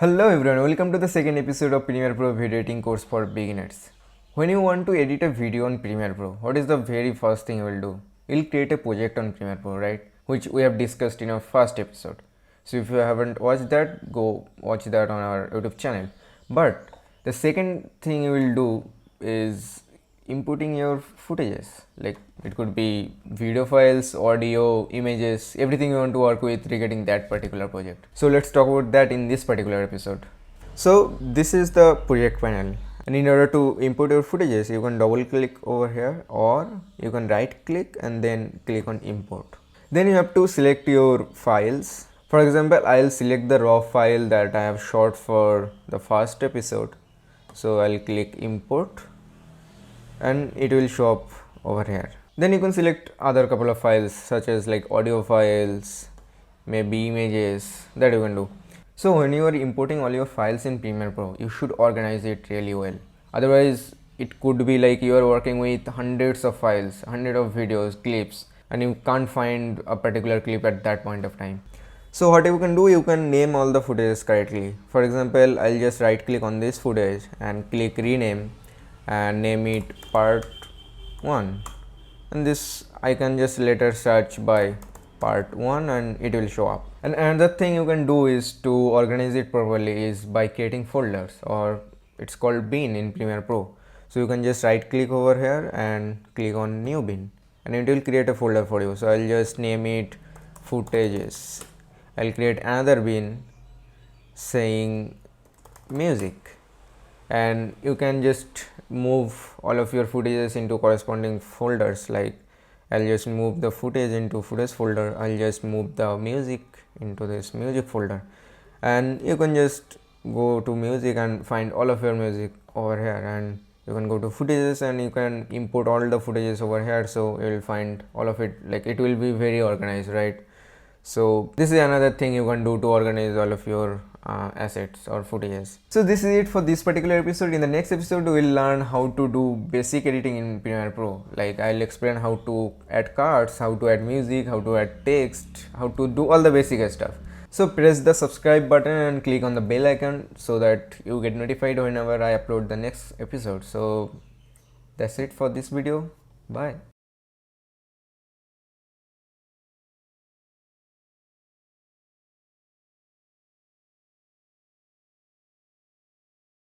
Hello everyone, welcome to the second episode of Premiere Pro video editing course for beginners. When you want to edit a video on Premiere Pro, what is the very first thing you will do? You'll create a project on Premiere Pro, right? Which we have discussed in our first episode. So if you haven't watched that, go watch that on our YouTube channel. But the second thing you will do is inputting your footages. Like it could be video files, audio, images, everything you want to work with regarding that particular project. So let's talk about that in this particular episode. So this is the project panel, and in order to import your footages, you can double click over here, or you can right click and then click on import. Then you have to select your files. For example, I'll select the raw file that I have shot for the first episode. So I'll click import and it will show up over here. Then you can select other couple of files such as like audio files, maybe images, that you can do. So when you are importing all your files in Premiere Pro, you should organize it really well. Otherwise it could be like you are working with hundreds of files, hundreds of videos, clips, and you can't find a particular clip at that point of time. So what you can do, you can name all the footages correctly. For example, I'll just right click on this footage and click rename and name it part 1, and this I can just later search by part 1 and it will show up. And another thing you can do is to organize it properly is by creating folders, or it's called bin in Premiere Pro. So you can just right click over here and click on new bin and it will create a folder for you. So I'll just name it footages. I'll create another bin saying music, and you can just move all of your footages into corresponding folders. Like I'll just move the footage into footage folder, I'll just move the music into this music folder, and you can just go to music and find all of your music over here, and you can go to footages and you can import all the footages over here. So you will find all of it, like it will be very organized, right? So this is another thing you can do to organize all of your assets or footages. So this is it for this particular episode. In the next episode, we will learn how to do basic editing in Premiere Pro. Like I'll explain how to add cards, how to add music, how to add text, how to do all the basic stuff. So press the subscribe button and click on the bell icon so that you get notified whenever I upload the next episode. So that's it for this video. Bye.